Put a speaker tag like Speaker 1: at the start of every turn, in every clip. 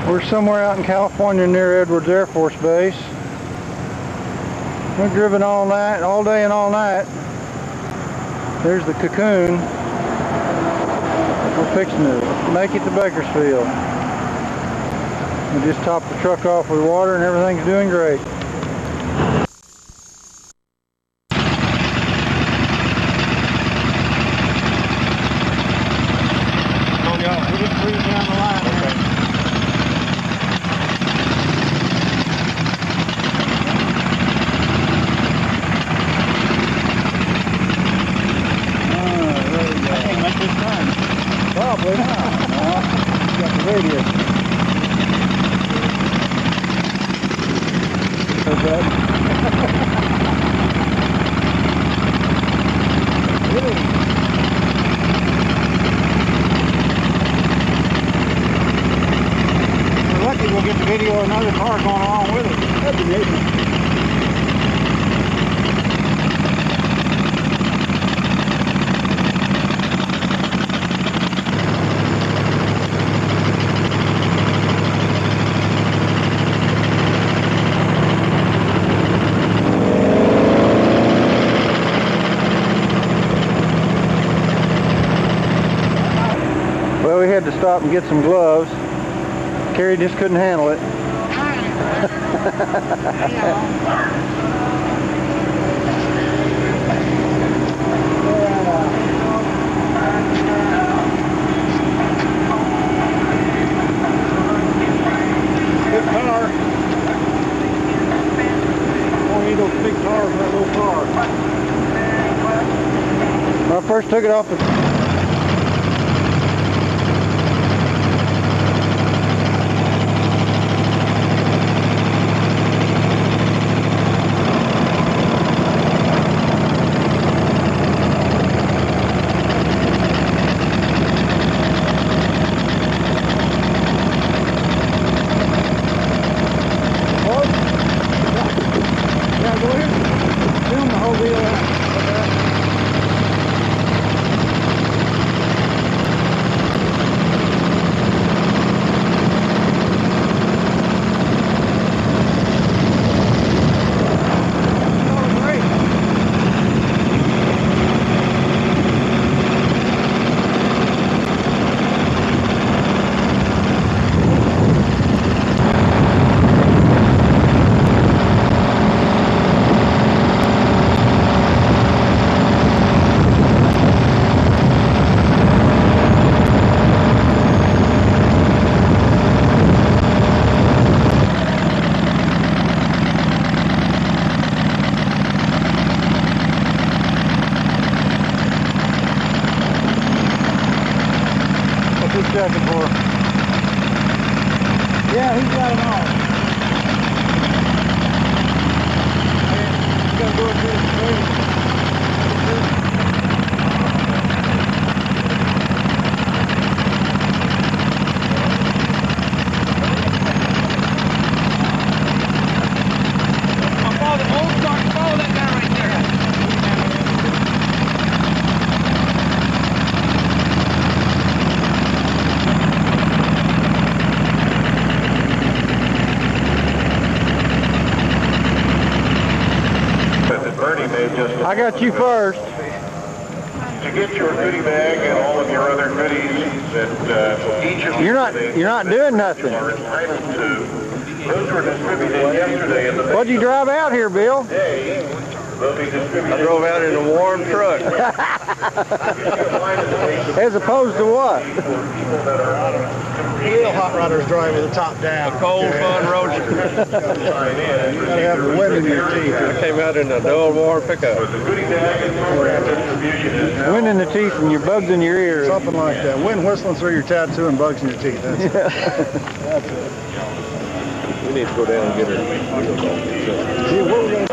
Speaker 1: We're somewhere out in California near Edwards Air Force Base. We've driven all night, all day and all night. There's the cocoon. We're fixing to make it to Bakersfield. We just topped the truck off with water and everything's doing great.
Speaker 2: Oh yeah, we just cruise down the line. Okay. I can't make this turn.
Speaker 1: Probably not. No, you got the radio. Okay.
Speaker 2: We're lucky we'll get the video of another car going along with it.
Speaker 1: That'd be neat. Well, we had to stop and get some gloves. Kerry just couldn't handle it.
Speaker 2: Good car. Don't need those big cars in that little car.
Speaker 1: When I first took it off the checking for.
Speaker 2: Yeah, he's got them all. He's got to go through the street. Follow that guy right there.
Speaker 1: I got you first.
Speaker 3: To get your goodie bag and all of your other goodies that each of
Speaker 1: You're not doing nothing.
Speaker 3: are entitled to. Those were distributed yesterday in the
Speaker 1: What'd you drive out here, Bill?
Speaker 3: day. They'll be distributed.
Speaker 4: I drove out in a warm truck.
Speaker 1: As opposed to what?
Speaker 2: Real hot rodders drive with the top down.
Speaker 4: A cold, fun road trip.
Speaker 2: You gotta have the wind in your teeth.
Speaker 4: I came out in a dull, warm pickup.
Speaker 3: The goodie bag and program distribution is now.
Speaker 1: Wind in the teeth and your bugs in your ears.
Speaker 2: Something like that. Wind whistling through your tattoo and bugs in your teeth. That's it. That's it.
Speaker 4: We need to go down and get her.
Speaker 2: See, what we're gonna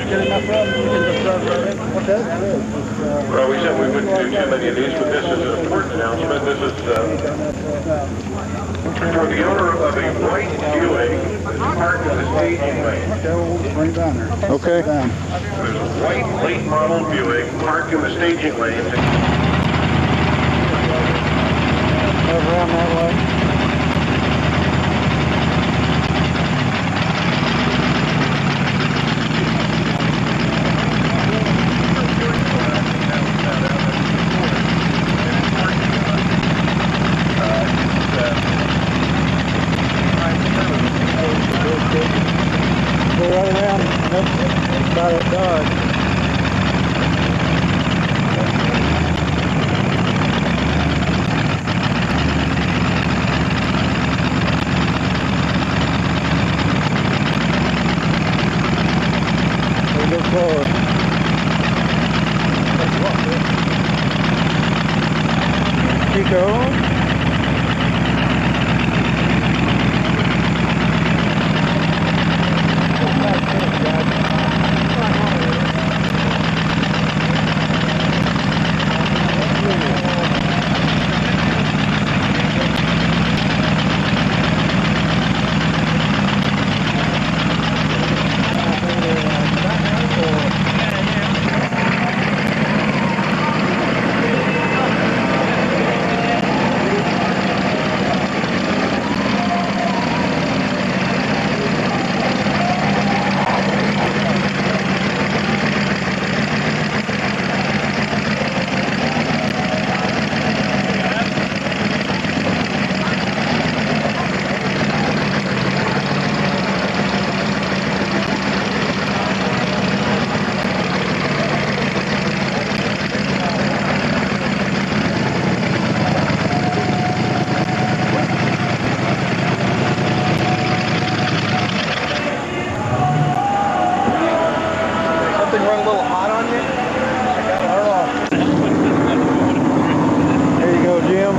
Speaker 2: get enough room? Okay.
Speaker 3: Well, we said we wouldn't do too many of these, but this is an important announcement. This is for the owner of a white Buick parked in the staging lane.
Speaker 2: Okay, well, we'll just bring it down there.
Speaker 1: Okay.
Speaker 2: Down.
Speaker 3: There's a white late model Buick parked in the staging lane.
Speaker 1: Over around that way. Go right around by that Dodge. Go forward. Chico.
Speaker 2: Something run a little hot on you?
Speaker 1: There you go, Jim.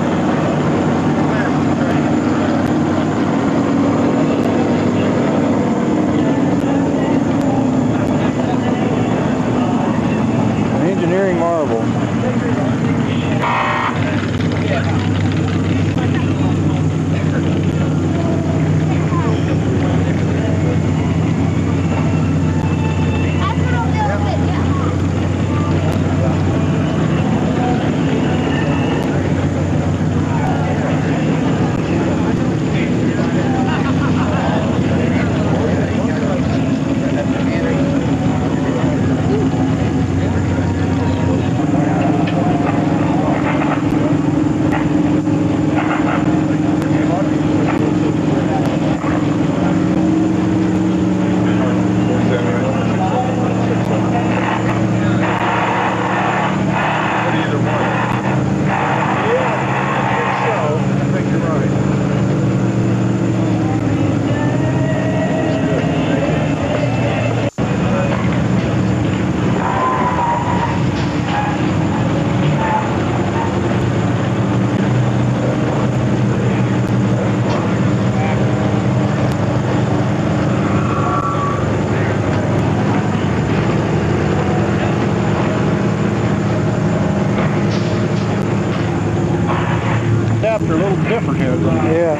Speaker 1: An engineering marvel.
Speaker 2: Adapter a little different here.
Speaker 1: Yeah.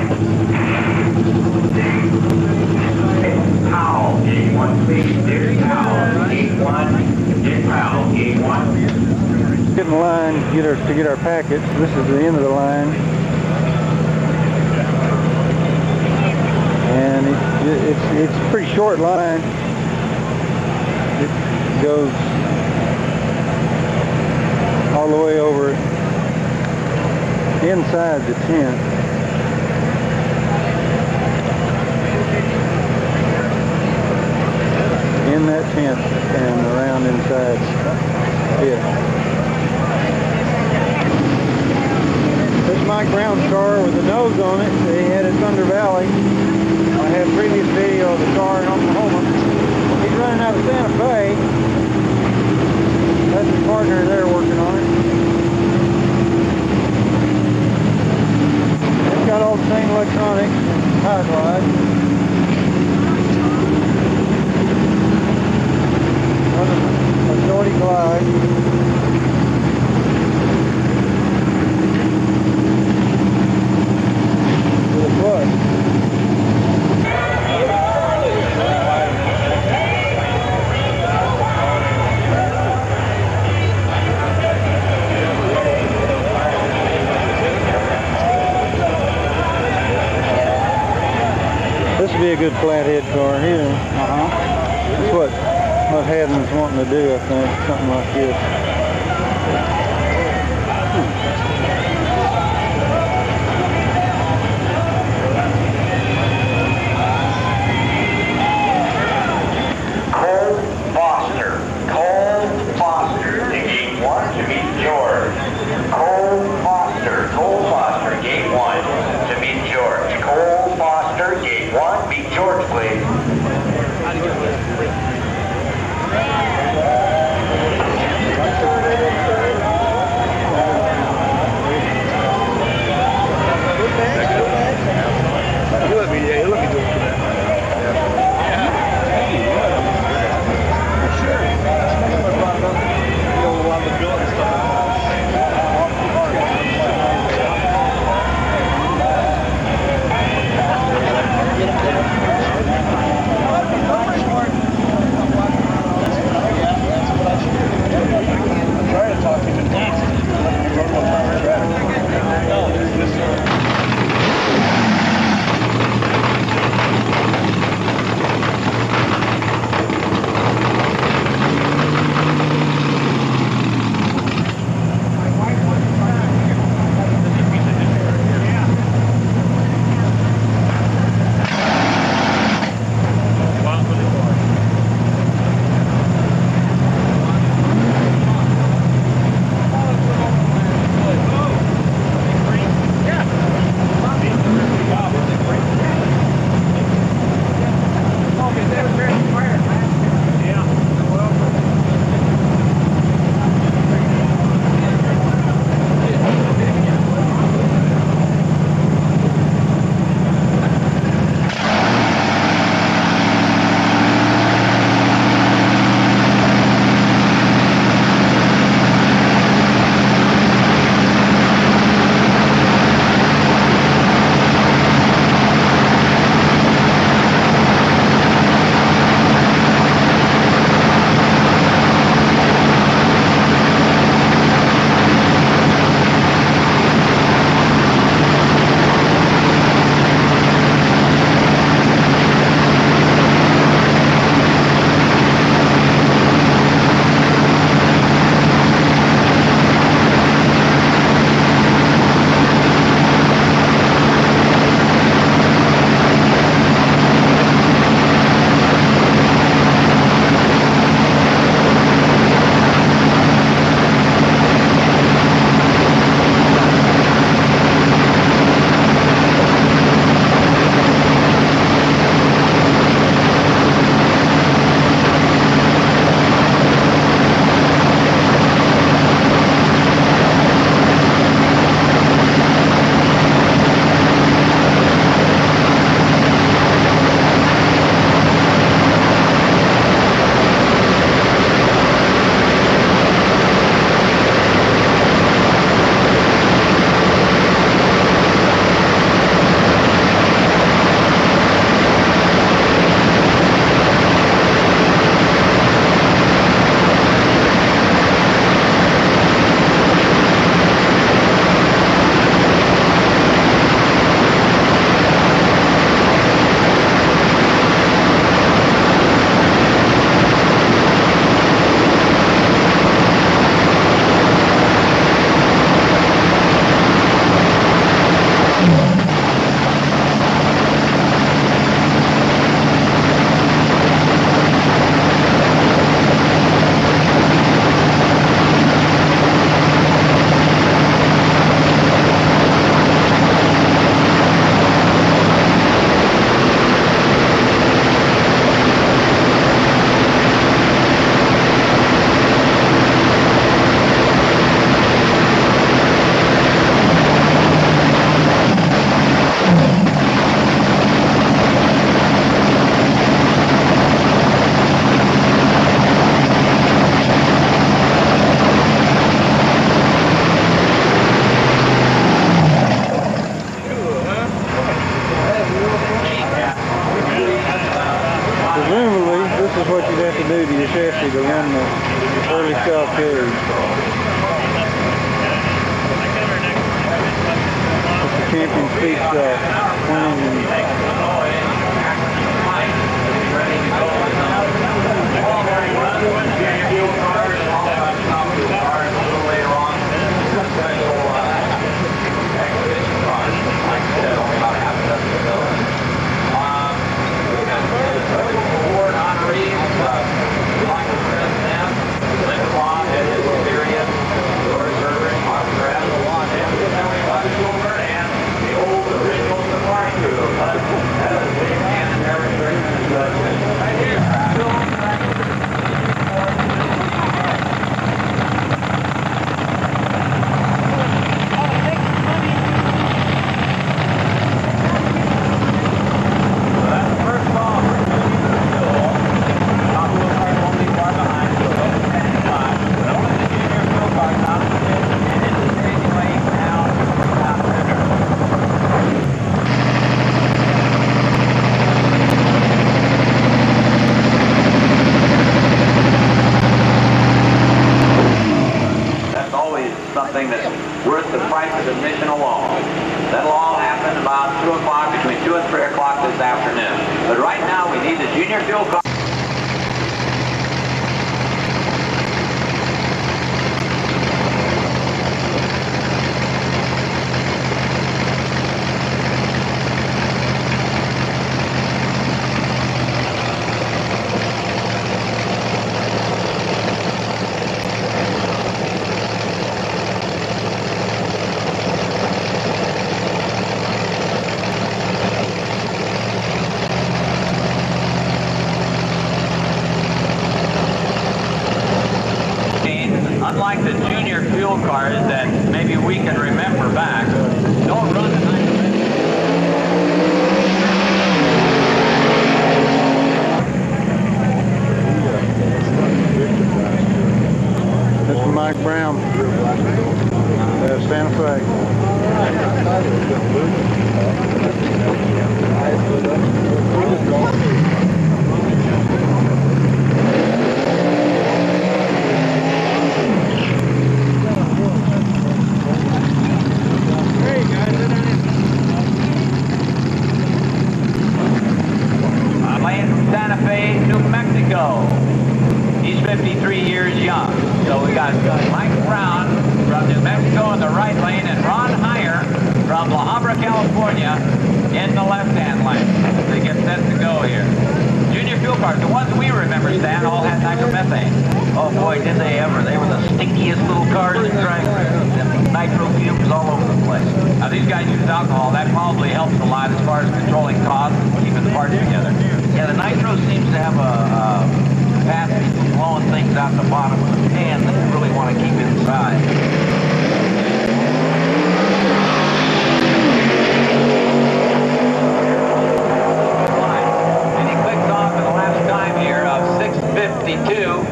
Speaker 5: Powell, gate 1, please. There's Powell, gate 1. Get Powell, gate 1.
Speaker 1: Get in line to get our packets. This is the end of the line. And it's a pretty short line. It goes all the way over inside the tent. In that tent and around inside. Yeah. This is Mike Brown's car with the nose on it. They had at Thunder Valley. I had a previous video of the car in Oklahoma. He's running out of Santa Fe. That's his partner there working on it. It's got all the same electronics and high glide. A shorty glide. With a clutch. good flathead car here. That's what Haddon's wanting to do, I think, something like this.
Speaker 5: Cole Foster, to gate 1 to meet George. Cole Foster, gate 1 to meet George. Cole Foster, gate 1, meet George, please.
Speaker 1: chassis to run the early style Kerry. It's a champion speed stop.
Speaker 5: That's always something that's worth the price of admission alone. That'll all happen about 2 o'clock, between 2 and 3 o'clock this afternoon. But right now, we need the junior fuel car. Unlike the junior fuel cars that maybe we can remember back, don't run the night.
Speaker 1: Mr. Mike Brown, Santa Fe.
Speaker 5: Santa Fe, New Mexico. He's 53 years young. So we got Mike Brown from New Mexico in the right lane and Ron Heyer from La Habra, California in the left-hand lane. They get set to go here. Junior fuel cars, the ones we remember, Stan, all had nitromethane. Oh boy, did they ever. They were the stinkiest little cars in track. Nitro fumes all over the place. Now these guys use alcohol. That probably helps a lot as far as controlling costs and keeping the parts together. Yeah, the nitro seems to have a capacity for blowing things out the bottom of the pan that you really want to keep inside. And he clicked off in the last time here of 6:52,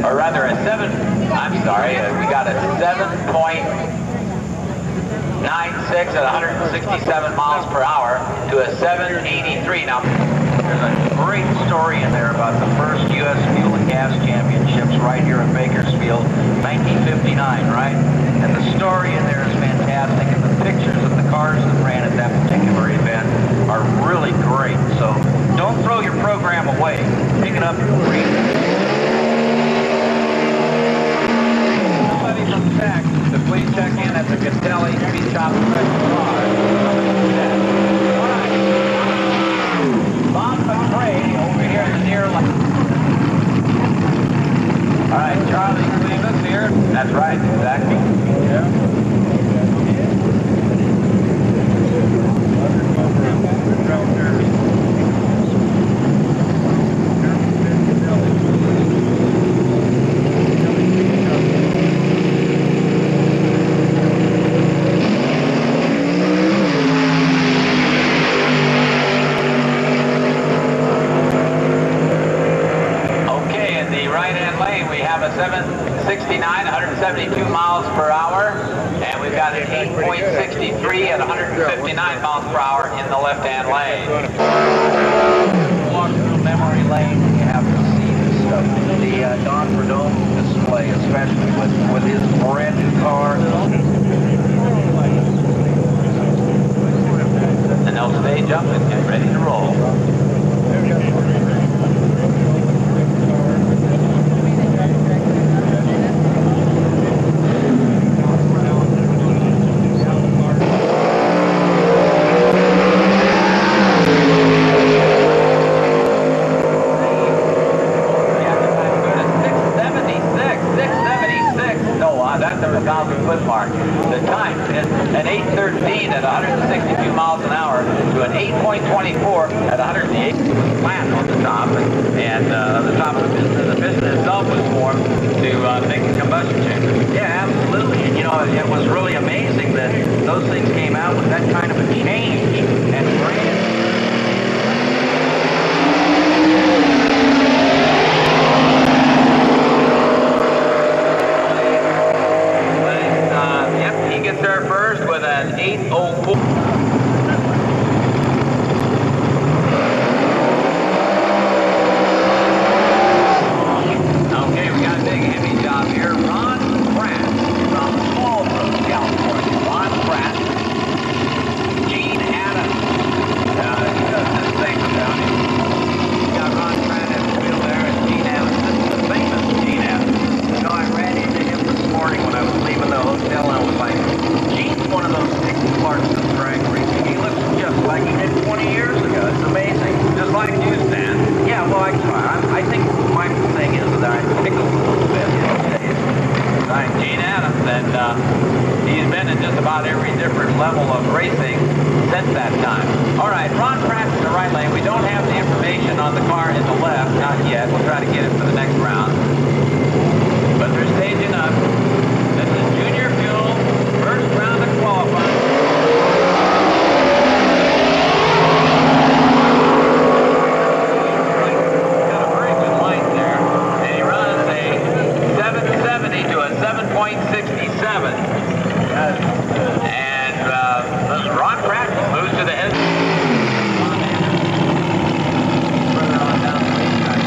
Speaker 5: or rather a 7, I'm sorry, we got a 7.96 at 167 miles per hour to a 783. Now, there's a great story in there about the first U.S. Fuel and Gas Championships right here in Bakersfield, 1959, right? And the story in there is fantastic, and the pictures of the cars that ran at that particular event are really great. So don't throw your program away. Pick it up and read it. Somebody from Tech to please check in at the Gatelli Speed Shop Special Car. Bob McRae over here in the near left. All right, Charlie Clevis here. That's right, exactly. Yeah. We have a 769, 172 miles per hour, and we've got an 8.63 at 159 miles per hour in the left-hand lane. Walk through memory lane, you have to see this stuff. The Don Perdomo display, especially with his brand new car. And they'll stage up and get ready to roll. Foot mark. The time is an 8:13 at 162 miles an hour to an 8.24 at 108. Plant on the top, and the top of the piston itself was formed to make a combustion chamber. Yeah, absolutely. And you know, it was really amazing that those things came out with that kind of a change and brand. There first with an 8:04. Okay, we got a big heavy job here. Ron Pratt. He's been in just about every different level of racing since that time. All right, Ron Pratt's in the right lane. We don't have the information on the car in the left, not yet. We'll try to get it for the next round. But they're staging up. This is Junior Fuel, first round of qualifying. Got a very good line there. And he runs a 770 to a 7.67. And Ron Pratt moves to the head. Further on down the racetrack.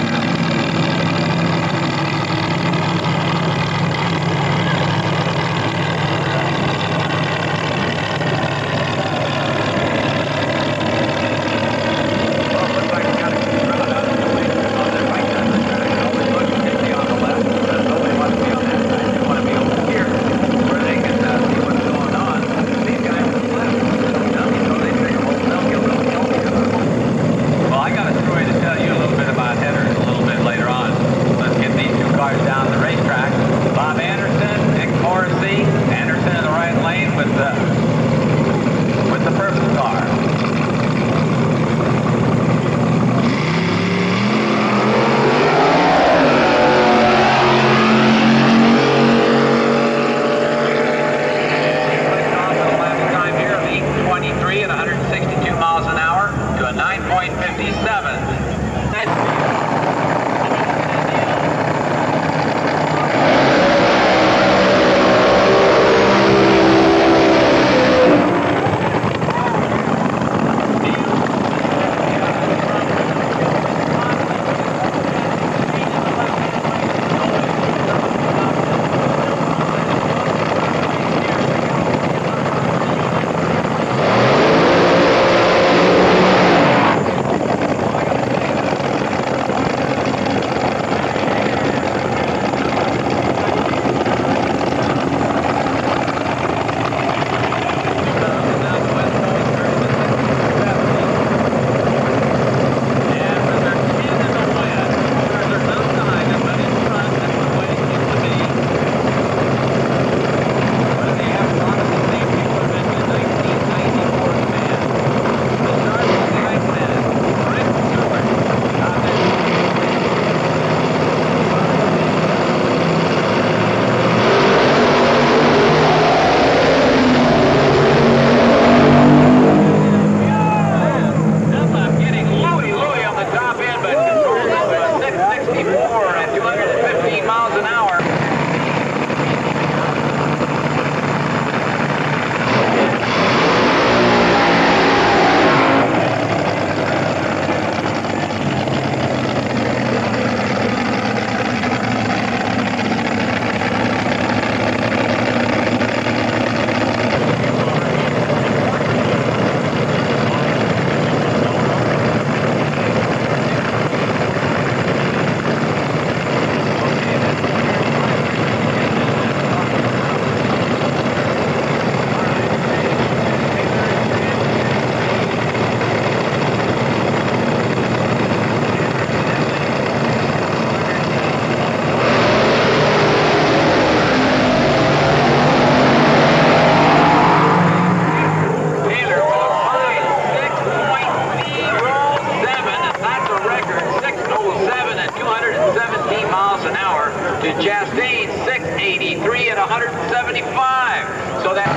Speaker 5: Well, it looks like we got a good crowd out on the way on the right side of the track. Nobody wants to be on the left because nobody wants to be on that side. They want to be over here where they can see what's going on. These guys on the left, they figure, well, they'll get a little healthy. Well, I got a story to tell you a little bit about headers a little bit later on. Let's get these two cars down the racetrack. Bob Anderson, Nick Morrissey. Anderson in the right lane with the purple car. At 162 miles an hour to a 9.57. Chastain 683 at 175. So that.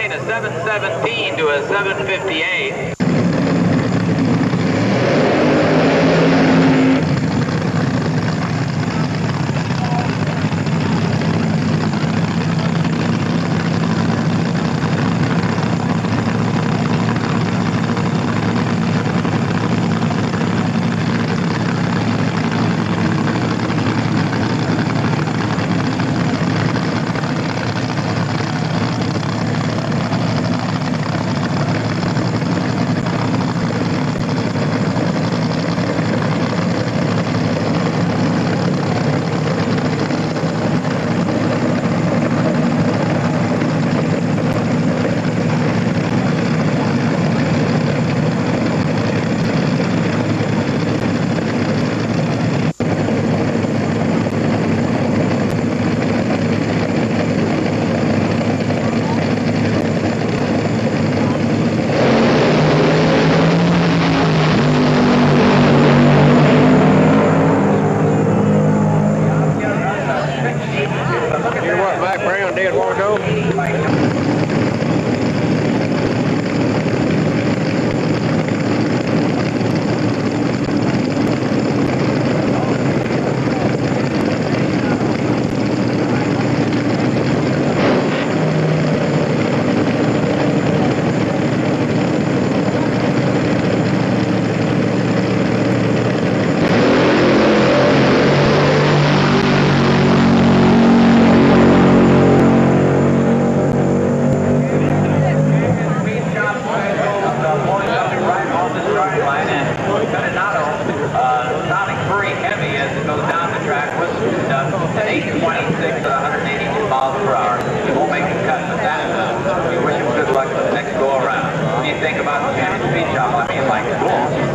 Speaker 5: lane, a 7:17 to a 7:58.
Speaker 4: Hear what Mac Brown did a while ago?
Speaker 5: At 826 at 182 miles per hour. He won't make a cut with that. We wish him good luck for the next go around. What do you think about the Kerry speed shop? I mean, like, cool.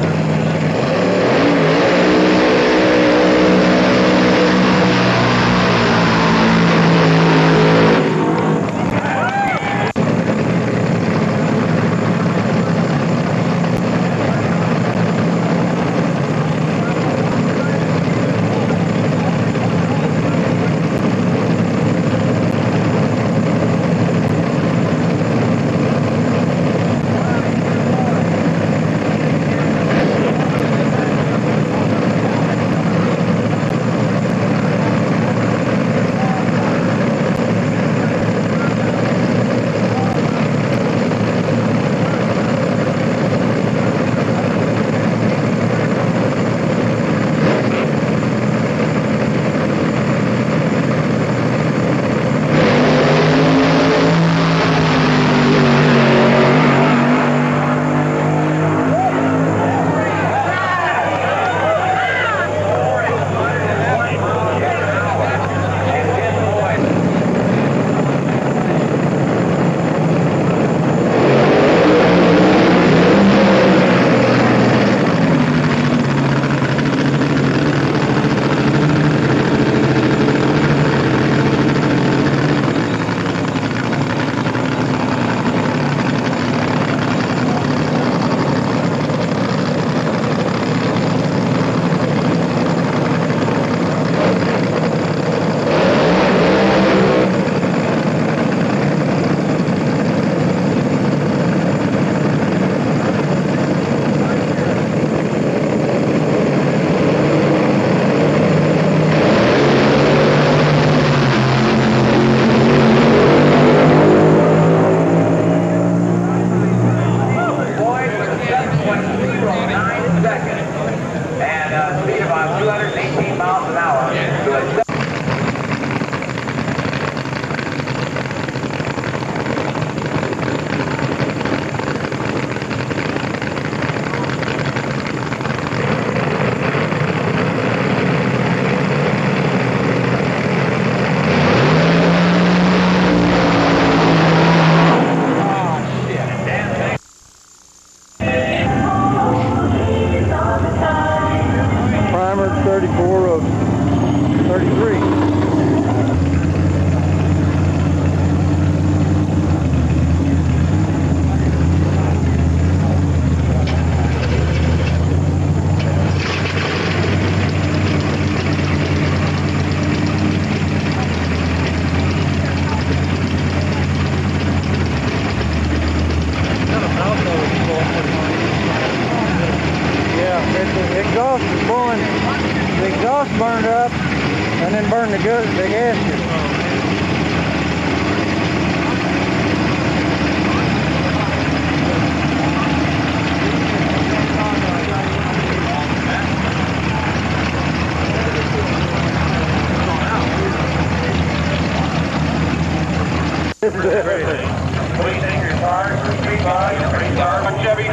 Speaker 3: Please take your cars for street rods, street car on Chevy,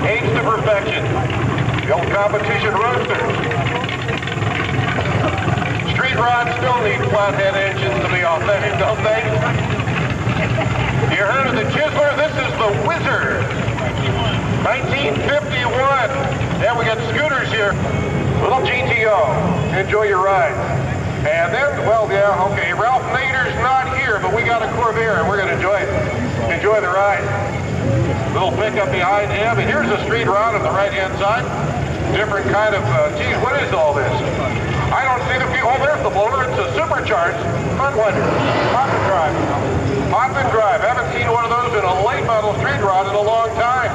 Speaker 3: aids to perfection. The old competition roadsters. Street rods still need flathead engines to be authentic, don't they? You heard of the Chiseler? This is the Wizard. 1951. Yeah, we got scooters here. Little GTO. Enjoy your ride. And then, well, yeah, okay, Ralph Nader's not here, but we got a Corvair, and we're going to enjoy the ride. Little pickup behind him, and here's a street rod on the right-hand side. Different kind of, geez, what is all this? I don't see the view. Oh, there's the blower. It's a supercharged front winder. Pop and drive. Pop and drive. Haven't seen one of those in a late model street rod in a long time.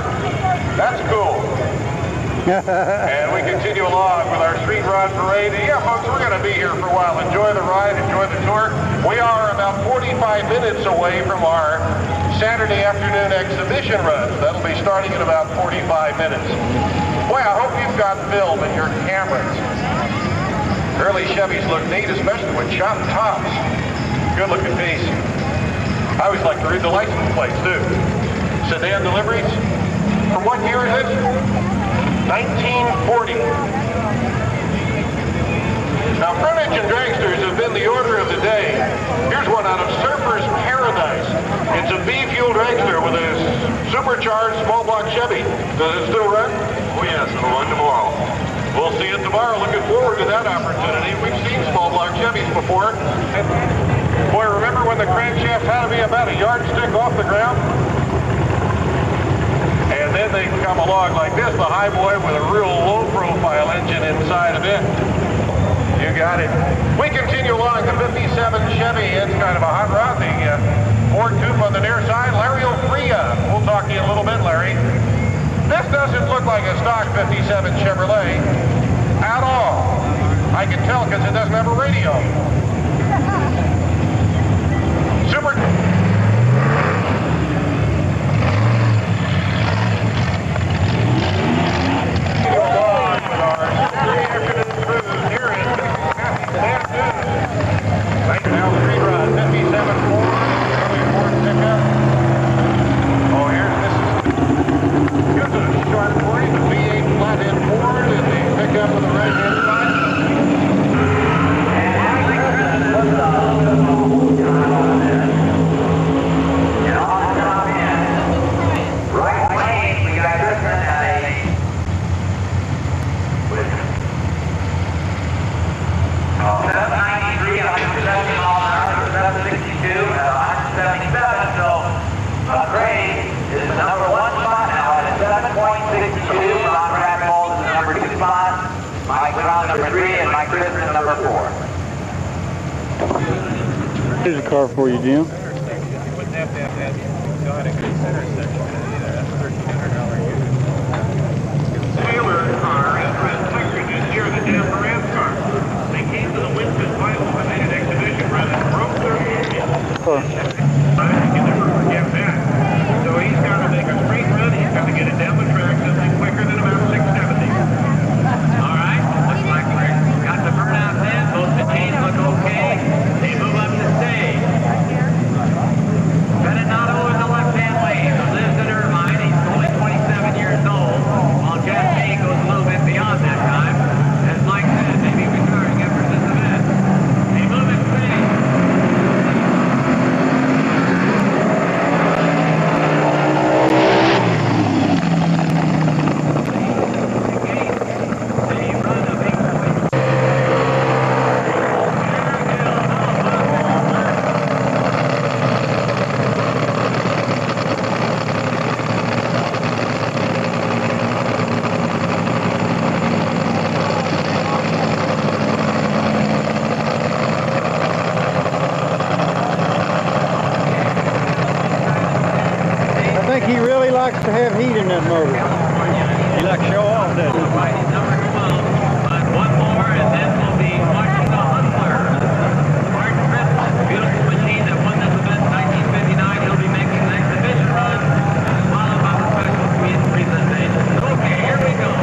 Speaker 3: That's cool. And we continue along with our street rod parade. Yeah, folks, we're going to be here for a while. Enjoy the ride, enjoy the tour. We are about 45 minutes away from our Saturday afternoon exhibition runs. That'll be starting in about 45 minutes. Boy, I hope you've got film in your cameras. Early Chevys look neat, especially with chopped tops. Good looking piece. I always like to read the license plates, too. Sedan deliveries. From what year is it? 1940. Now, front engine dragsters have been the order of the day. Here's one out of Surfer's Paradise. It's a B-fuel dragster with a supercharged small block Chevy. Does it still run? Oh yes, it'll run tomorrow. We'll see it tomorrow. Looking forward to that opportunity. We've seen small block Chevys before. Boy, remember when the crankshaft had to be about a yardstick off the ground? And then they come along like this, the high boy with a real low-profile engine inside of it. You got it. We continue along the 57 Chevy. It's kind of a hot rod. The Ford Coupe on the near side. Larry Ofria. We'll talk to you a little bit, Larry. This doesn't look like a stock 57 Chevrolet at all. I can tell because it doesn't have a radio. Super. Right now, the street rod, 57 Ford, Ford pickup. Oh, here's a short point, the V8 flathead Ford, and the pickup on the right-hand side. Right lane, we got Christmas at 793, 170 miles an hour, 762, and 177. So, Gray is the number one spot now at 7.62. Ron Radbold is the number 2 spot. Mike Brown number 3, and Mike Christmas number 4.
Speaker 1: Here's a car for you, Jim.
Speaker 3: Taylor car is Red Texas this year, the Dan Moran car. They came to the Winston final and made an exhibition run and broke their engine. You can never forget that. So he's got to make a straight run. He's got to get it down the track something quicker than about 670.
Speaker 5: All right, looks like we got the burnouts in. Both the chains look okay. They move up the stage. Beninato in the left-hand lane, who lives in Irvine. He's only 27 years old, while Cascade goes a little bit beyond that time. As Mike said, maybe retiring after this event. They move in stage.
Speaker 1: I think he really likes to have heat in that motor. He likes to show off, doesn't he?
Speaker 5: He's number 12, but one more, and then we'll be watching the Hustler. Martin Christmas, beautiful machine that won this event in 1959. He'll be making an exhibition run, followed by the special presentation. Okay, here we go.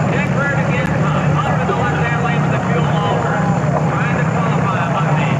Speaker 5: Dick Bird again, up in the left-hand lane with the fuel over. Trying to qualify a Monday.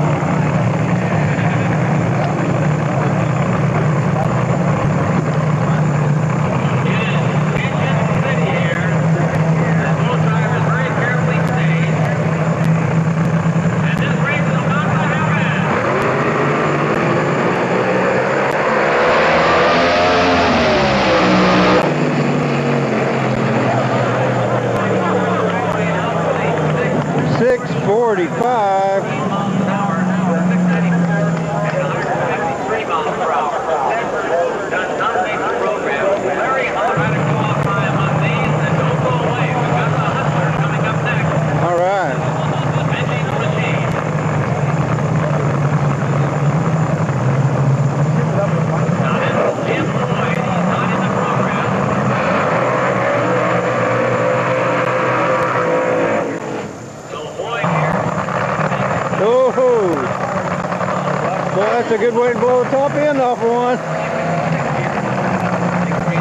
Speaker 1: Boy, that's a good way to blow the top end off of one.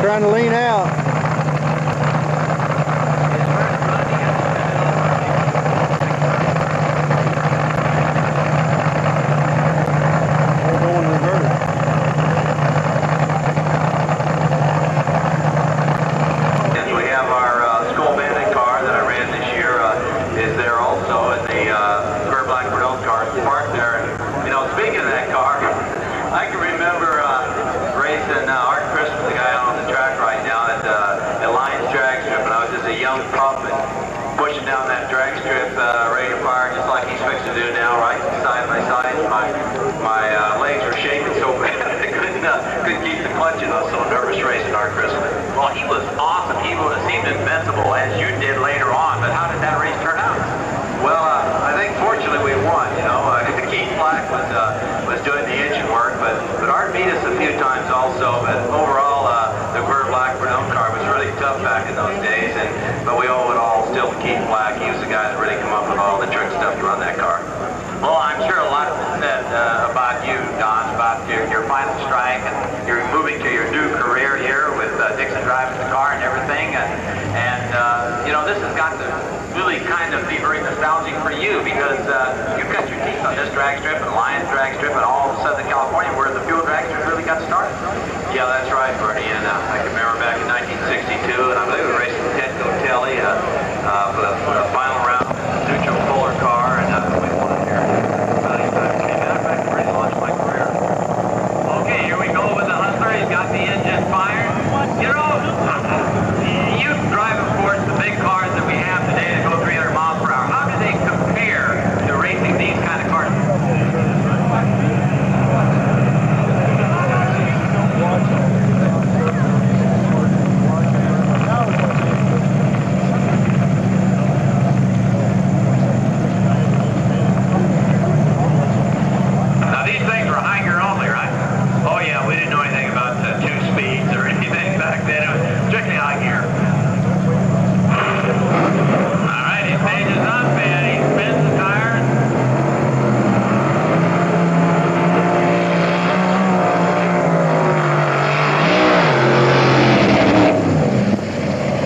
Speaker 1: Trying to lean out. We're going reverse.
Speaker 5: We have our school bandit car that I ran this year is there also, and the Square Black Bernal car is parked there. And, you know, speaking of that car, I can remember racing Art Christmas, the guy on the track right now at Lions drag strip, and I was just a young pup and pushing down that drag strip, ready to fire, just like he's fixing to do now, right side by side. My legs were shaking so bad I couldn't keep the clutch in. I was so nervous racing Art Christmas. Well, he was awesome. He would have seemed invincible, as you did later on. But how did that race turn out? Well, I think fortunately we won. You know, Keith Black was doing the engine work, but Art beat us a few times also. But overall, the Square Black Bernal car was really tough back in those days. But we owe it all still to Keith Black. He was the guy that really came up with all the trick stuff to run that car. Well, I'm sure a lot has been said about you, Don, about your final strike, and you're moving to your new career here with Dixon driving the car and everything. And you know, this has got to really kind of be very nostalgic for you, because you cut your teeth on this drag strip and Lions drag strip and all of Southern California, where the fuel drag strip really got started. Yeah, that's right, Bernie. And I can remember back in 1962, and I believe we were racing Ted Gotelli for the final round, neutral polar car, and we won it here. Okay, here we go with the Hustler. He's got the engine fired. You know, you drive, of course, the big cars that we have today that go 300 miles per hour. How do they compare to racing these kind of cars? Now, these things were high gear only, right? Oh, yeah, we didn't know anything about 2 speeds or anything back then. It was strictly high gear. All right, he stages up and he spins the tires.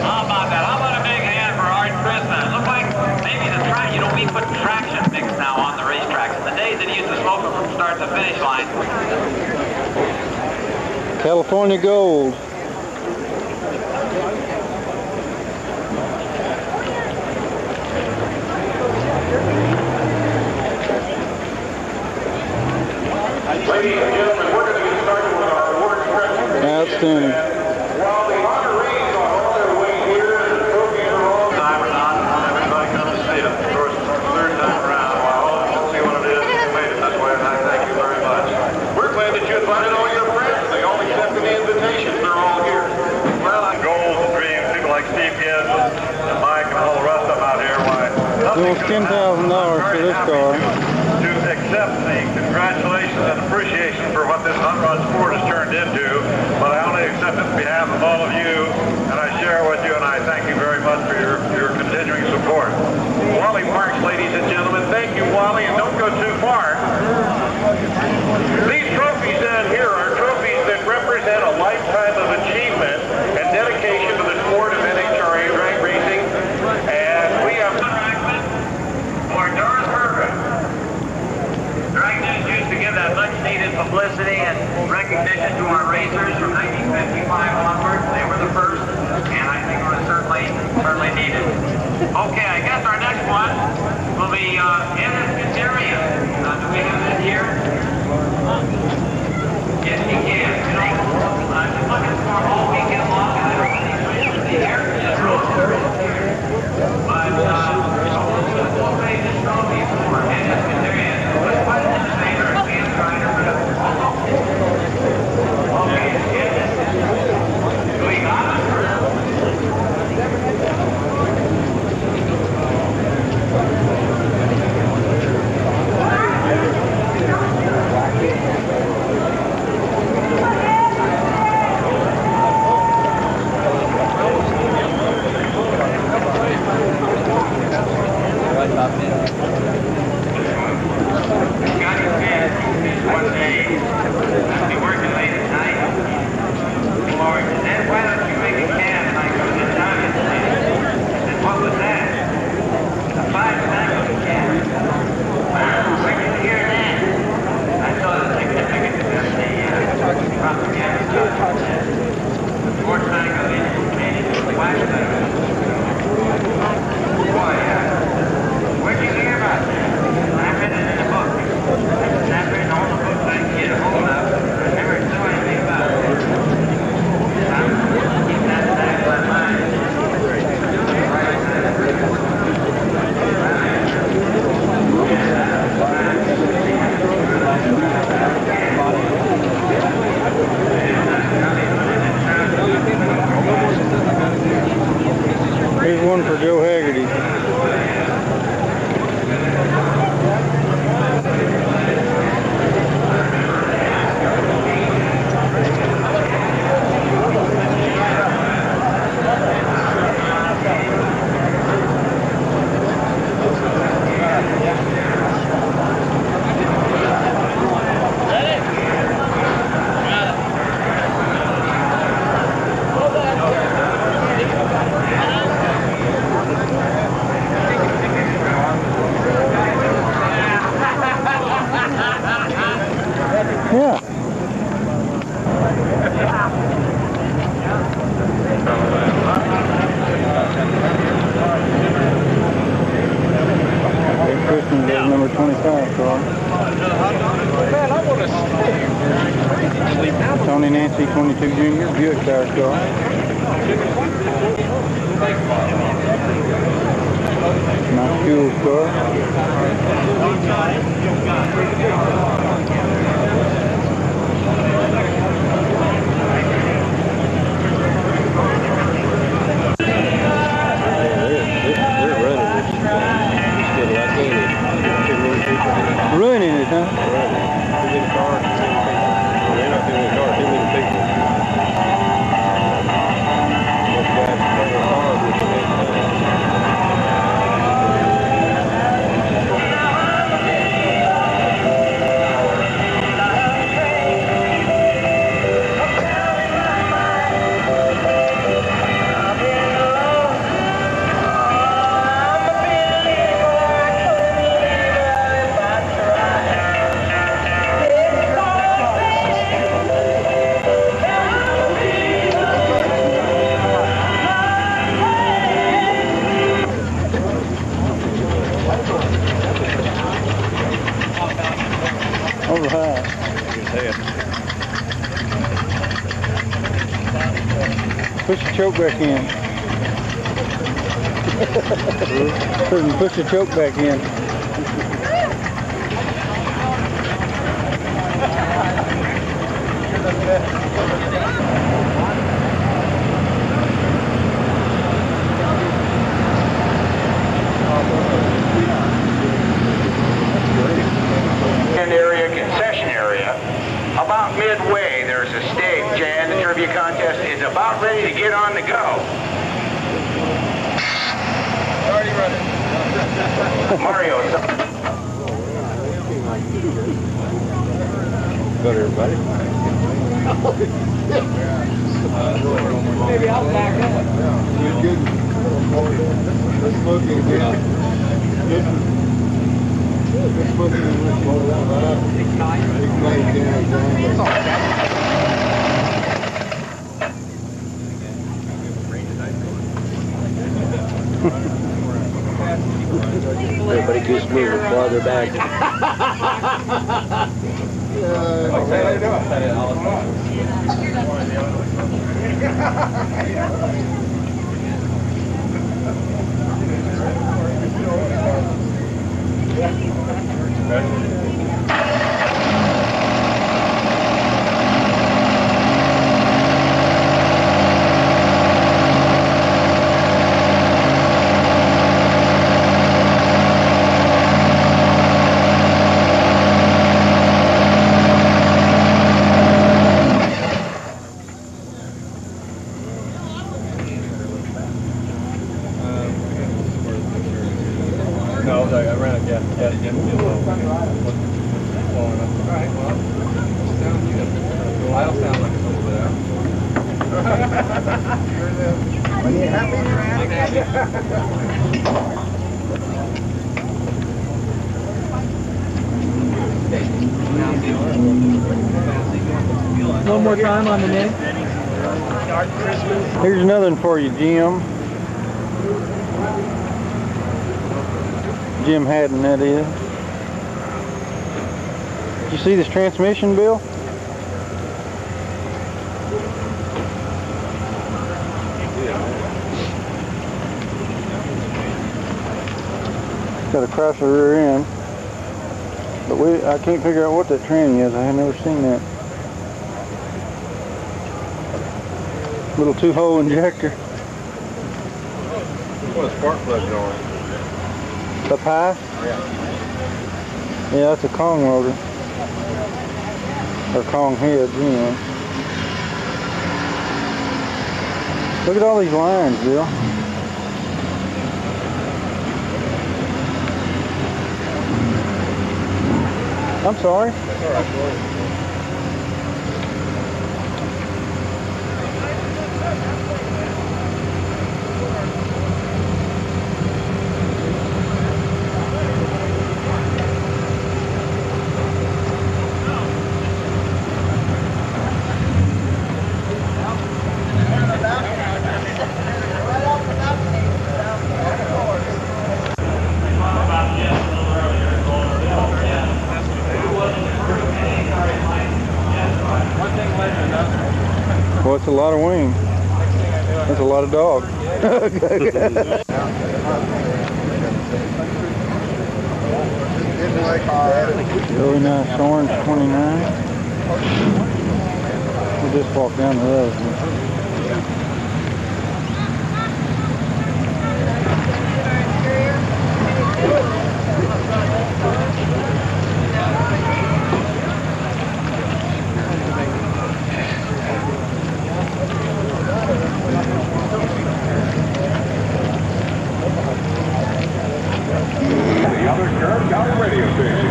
Speaker 5: How about that? How about a big hand for Art Christmas? It looked like maybe the track, you know, we put traction mix now on the racetracks. In the days that he used to smoke them from start to finish line.
Speaker 1: California Gold.
Speaker 3: Ladies and gentlemen, we're going to get started with our award ceremony.
Speaker 1: Outstanding.
Speaker 3: While the honorees are on their way here, and the trophies are all
Speaker 2: Time or not, everybody come to see it. Of course, it's our 3rd time around. I hope you'll see what it is. You made it this way, and I thank you very much.
Speaker 3: We're glad that you invited all your friends. They all accepted the invitations. They're all here.
Speaker 2: Well, goals and dreams, people like Steve Gibbs and Mike and all the rest of them out here, why?
Speaker 1: Almost $10,000 for this car.
Speaker 2: To accept the congratulations and appreciation for what this hot rod sport has turned into, but I only accept it on behalf of all of you, and I share with you, and I thank you very much for your continuing support.
Speaker 3: Wally Parks, ladies and gentlemen. Thank you, Wally, and don't go too far. These trophies down here are trophies that represent a lifetime of achievement and dedication to the sport of NHRA drag racing. And we have
Speaker 5: For Doris Berger. Drag News used to give that much-needed publicity and recognition to our racers from 1955 onward. They were the first, and I think it was certainly needed. Okay, I guess our next one will be Kerry. Do we have it here? Yes, we can. You know, I've been looking for all weekend long, and I don't think it's here. But we'll pay this trophy for Kerry. Quite an innovator and fan rider. Okay, do we got it?
Speaker 1: Yeah. Christian is number 25 car.
Speaker 4: Man, I want to stay.
Speaker 1: Tony Nancy 22 Junior Buick tire car. Nice fuel car. Running it, huh?
Speaker 4: Too many cars, too many people. Well, they're not too many cars, too many people. Most guys bring their cars with them every
Speaker 1: Alright. Push the choke back in. Push the choke back in.
Speaker 6: Area concession area. About midway, there's a stage, and the trivia contest is about ready to get on the go.
Speaker 4: already running.
Speaker 6: Mario.
Speaker 4: Got everybody.
Speaker 5: Maybe I'll back up.
Speaker 4: You're good. That's smoking again.
Speaker 7: Everybody keeps moving farther back.
Speaker 4: No, I ran a gas jet. I don't sound like a little bit out. When you happy,
Speaker 5: One more time on the neck.
Speaker 1: Here's another one for you, Jim. Jim Haddon, that is. Did you see this transmission, Bill? Got a Chrysler rear end, but I can't figure out what that tranny is. I have never seen that. Little two-hole injector.
Speaker 4: What a spark plug going?
Speaker 1: Up high?
Speaker 4: Yeah.
Speaker 1: Yeah, that's a Kong rotor. Or Kong head, anyway. Look at all these lines, Bill. I'm sorry.
Speaker 4: That's all right, boy.
Speaker 1: Well, it's a lot of wing. That's a lot of dog. Really nice orange 29. We'll just walk down the road.
Speaker 3: The other Curve County radio station.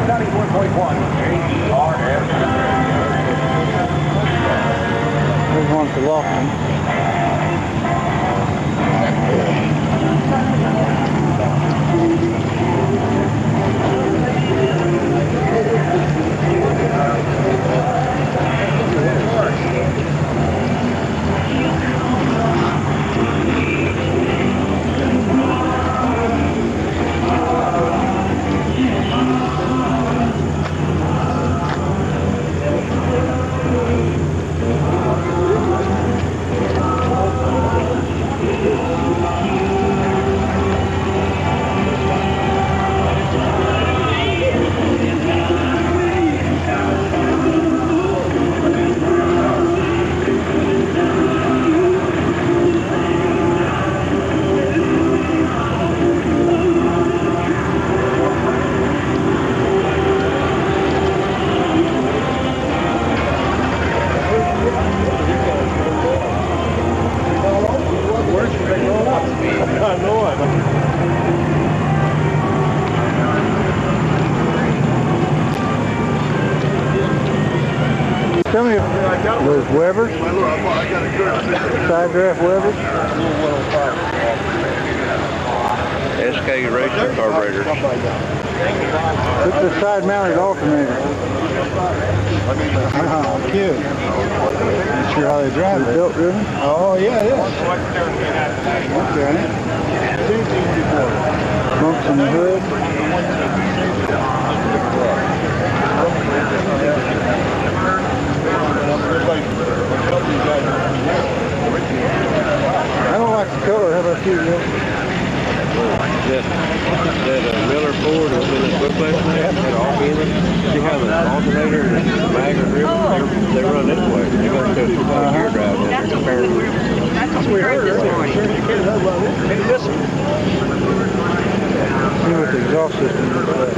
Speaker 3: 91.1 KERS.
Speaker 1: There's one for Lofton. Tell me those Webers, side draft Webers.
Speaker 4: SK Racing carburetors.
Speaker 1: It's a side mounted alternator. Cute. Not sure how they drive it. Built driven? Oh yeah, it is. Okay. Bumps in the hood. I don't like the color. How about you, Will?
Speaker 4: That Miller Ford is in the book last night. All in. You have an alternator and a mag and river. They run this way. They're going to do a gear drive.
Speaker 8: That's what we heard this morning.
Speaker 1: Maybe this one. See what the exhaust system looks like.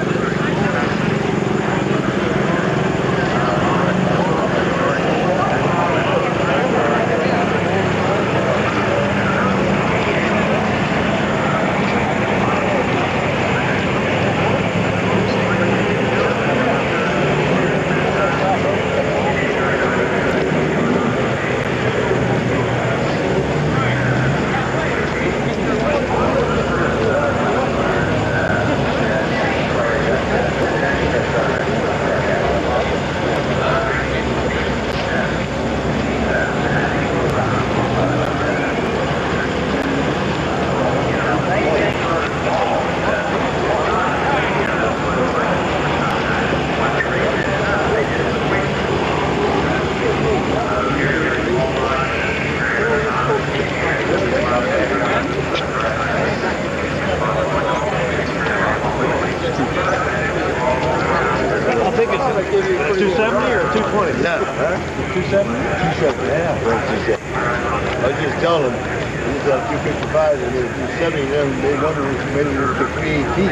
Speaker 4: I think it's going to give you 270 or 220?
Speaker 9: No, huh?
Speaker 4: 270?
Speaker 9: 270, yeah. I was just telling them, these 255 and they're 270, and then they wonder if maybe we took 318.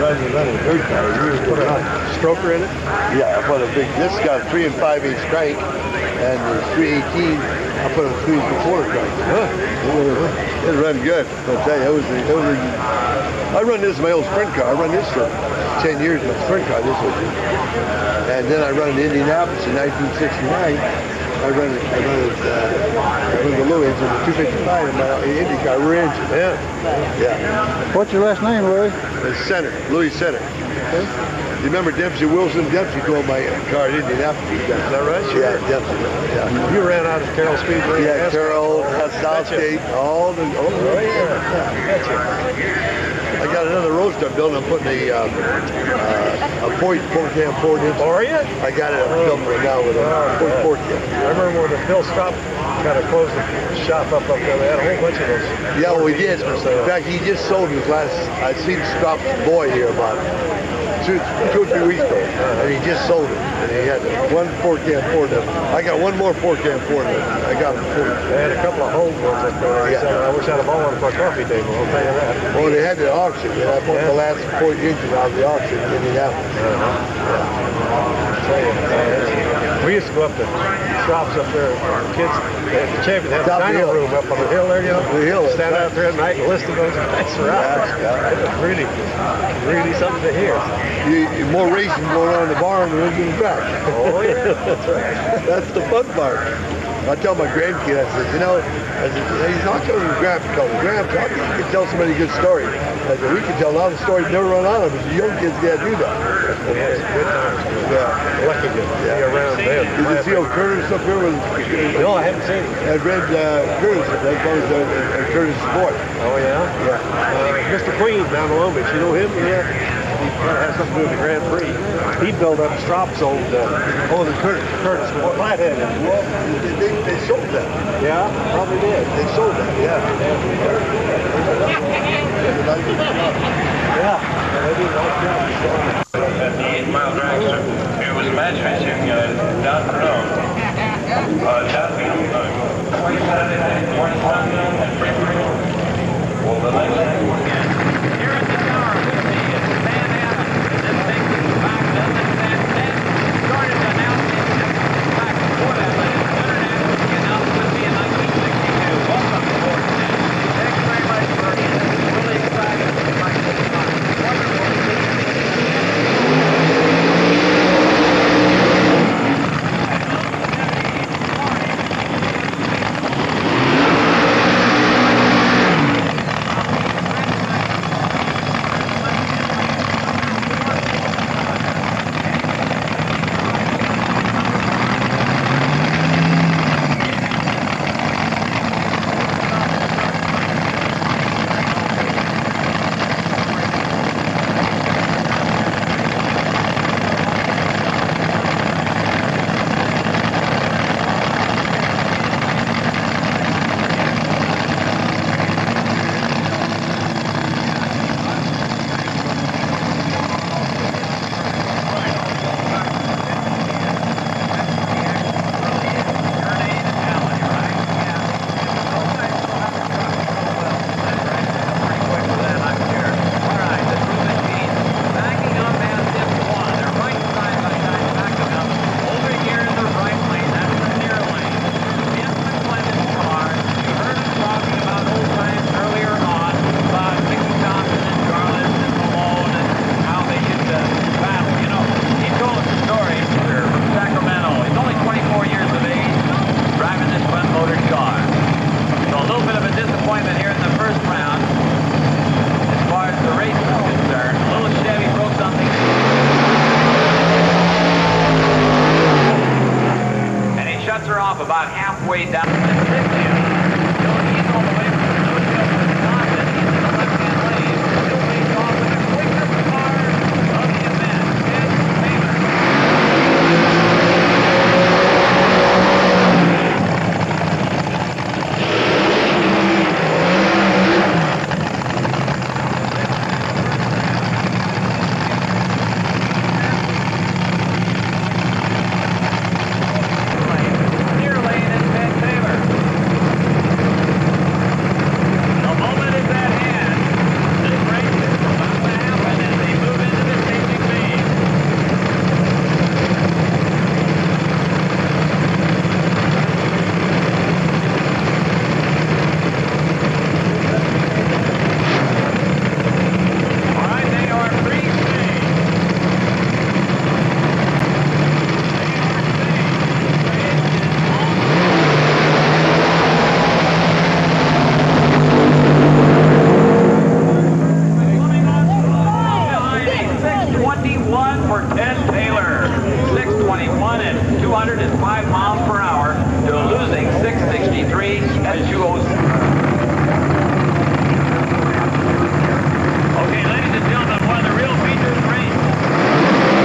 Speaker 9: Running a dirt car. You just put a
Speaker 4: Stroker in it?
Speaker 9: Yeah, I put a big, this got a 3 5/8 crank, and the 318, I put a 3 4 crank. Huh. It run good. I'll tell you, I run this in my old sprint car. I run this for 10 years in my sprint car. This was, and then I run in Indianapolis in 1969. I run the low engine, the 255 in my Indy car, rear engine. Yeah.
Speaker 1: What's your last name, Louis?
Speaker 9: Center, Louis Center. Okay. You remember Dempsey Wilson? Dempsey drove my car in Indianapolis. Is
Speaker 4: that right? Sure.
Speaker 9: Yeah, Dempsey. Yeah.
Speaker 4: You ran out of Carroll Speedway?
Speaker 9: Yeah, Carroll, Southgate, all the. Oh yeah. I got another roadster building. I'm putting a a Ford Cam 4-inch.
Speaker 1: Oh, are you?
Speaker 9: I got it. I'm filming it now with a Ford Cam.
Speaker 1: I remember when the Phil Stop kind of closed the shop up there. They had a whole bunch of those.
Speaker 9: Yeah, well, we did. In fact, he just sold his last. I seen Stop's boy here about two or 3 weeks ago, and he just sold it. And he had one Ford Cam 4. I got one more Ford Cam 4. I got him for.
Speaker 1: They had a couple of home ones up there.
Speaker 9: Yeah.
Speaker 1: I wish I'd have bought one for a coffee table. I'll tell you that.
Speaker 9: Well, they had the auction. They had the last 4 inches out of the auction in Indianapolis.
Speaker 1: We used to go up to shops up there. Kids, the champion had a dining room up on the hill there, you know.
Speaker 9: The hill.
Speaker 1: Stand out there at night and listen to those guys for hours. It was really something to hear.
Speaker 9: More racing going on in the barn than in the track.
Speaker 1: Oh yeah, that's right.
Speaker 9: That's the fun part. I tell my grandkid, I said, you know, he's not telling his grandpa, Grandpa, how come you can tell so many good stories? I said, we can tell a lot of stories never run out of them. The young kids can't do that.
Speaker 1: Yeah, it's good times.
Speaker 9: Yeah.
Speaker 1: Lucky to be around them.
Speaker 9: Did you see old Curtis up here with?
Speaker 1: No, I haven't seen him.
Speaker 9: I read Curtis. That was Curtis' boy.
Speaker 1: Oh yeah?
Speaker 9: Yeah.
Speaker 1: Mr. Queen down in Long Beach, you know him? Yeah. He kind of has something to do with the Grand Prix. He built up Strop's old,
Speaker 9: The Curtis
Speaker 1: flathead.
Speaker 9: Well, they sold that.
Speaker 1: Yeah, probably did.
Speaker 9: They sold that, yeah.
Speaker 1: Yeah.
Speaker 2: 58-mile drag strip. Here was match racing down the road. Saturday night, morning sun, and February. Well, the next day.
Speaker 5: Here at the tower with me is Sam Adams. This takes us back to the San started announcing back before that, but it's international. He announced with me in 1962. Welcome aboard, Sam. Thanks very much, Bernie. It's really exciting to be like this time. Wonderful to see you. About halfway down the Mississippi. He's all the way from Louisville to Wisconsin. He's in the left-hand lane. He'll face off with the quickest car of the event, Ted Taylor. Okay, ladies and gentlemen, one of the real features of the race.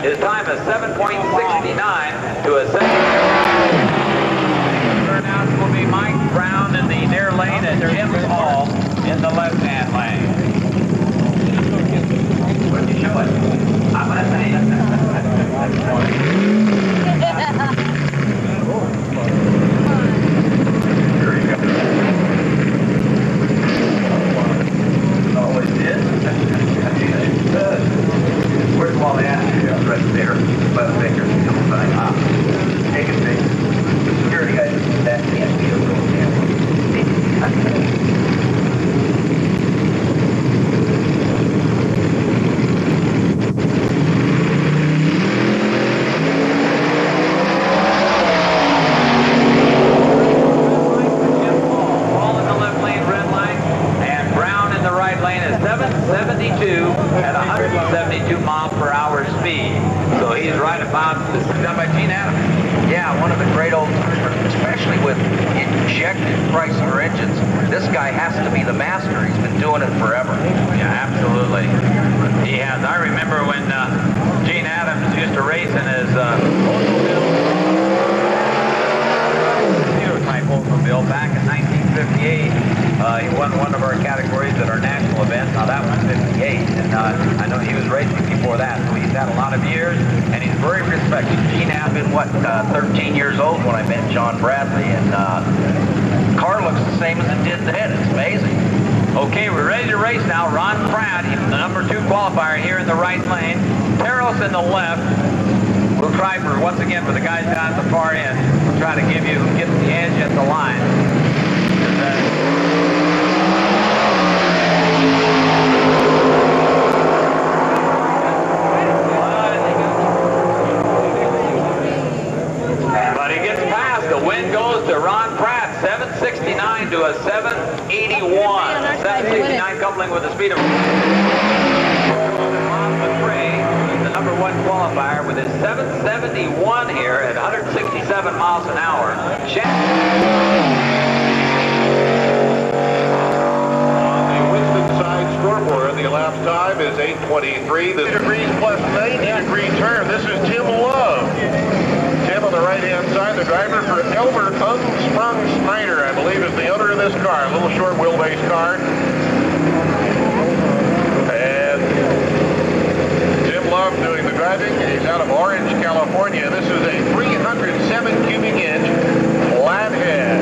Speaker 5: His time is 7.69 to a 7. Turnouts will be Mike Brown in the near lane and Tim Hall in the left-hand lane. Where'd you show it? I'm going to say it. Here you go. Always did. Where's Wally at? Right there. By the Bakersfield side. Take it, big. The security guys, that can't be a little camera. At 172 miles per hour speed. So he's right about, this is done by Gene Adams.
Speaker 10: Yeah, one of the great old timers, especially with injected Chrysler engines. This guy has to be the master. He's been doing it forever.
Speaker 5: Yeah, absolutely. He has. I remember when Gene Adams used to race in his type Oldsmobile back in 1958. He won one of our categories at our national event. Now that was 58, and I know he was racing before that, so he's had a lot of years, and he's very respected.
Speaker 10: Gene had been, 13 years old when I met John Bradley, and the car looks the same as it did then. It's amazing.
Speaker 5: Okay, we're ready to race now. Ron Pratt, he's the number 2 qualifier here in the right lane. Teros in the left. We'll try for, once again, for the guys down at the far end. We'll try to give you, get the edge at the line. But he gets past. The win goes to Ron Pratt, 769 to a 781. 769 coupling with the speed of the number 1 qualifier with his 771 here at 167 miles an hour.
Speaker 3: Scoreboard, the elapsed time is 8:23. The degrees plus 90-degree turn. This is Tim Love. Tim on the right-hand side, the driver for Elmer Unsprung Snyder, I believe, is the owner of this car. A little short wheelbase car. And Tim Love doing the driving. He's out of Orange, California. This is a 307 cubic inch flathead.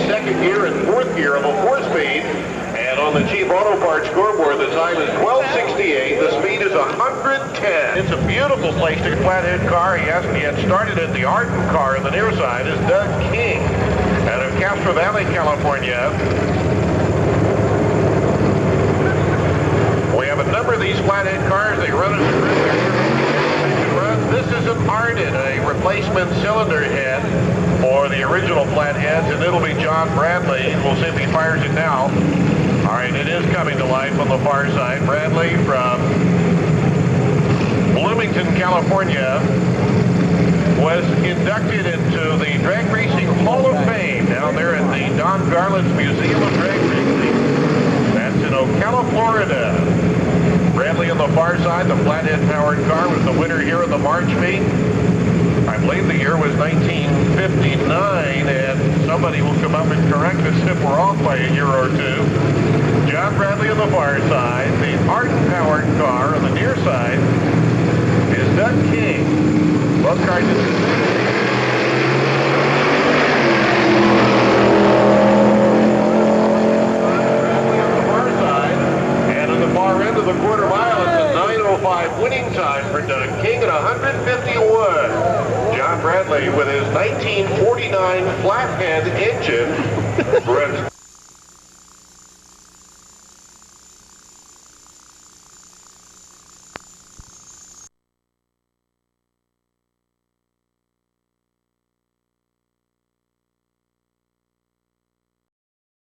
Speaker 3: Second gear and fourth gear of a 4-speed, and on the cheap auto parts scoreboard the time is 12:68. The speed is 110. It's a beautiful place to get a flathead car. He hasn't yet started it. The Arden car on the near side is Doug King out of Castro Valley, California. We have a number of these flathead cars. They run as this is an Arden, a replacement cylinder head for the original flatheads, and it'll be John Bradley. We'll see if he fires it now. All right, it is coming to life on the far side. Bradley from Bloomington, California, was inducted into the Drag Racing Hall of Fame down there at the Don Garland's Museum of Drag Racing. That's in Ocala, Florida. Bradley on the far side, the flathead-powered car, was the winner here at the March meet. I believe the year was 1959, and somebody will come up and correct us if we're off by a year or two. John Bradley on the far side. The Arden-powered car on the near side is Doug King. Both cars on the far side. And on the far end of the quarter mile, it's a 9:05 winning time for Doug King at 151. John Bradley with his 1949 flathead engine.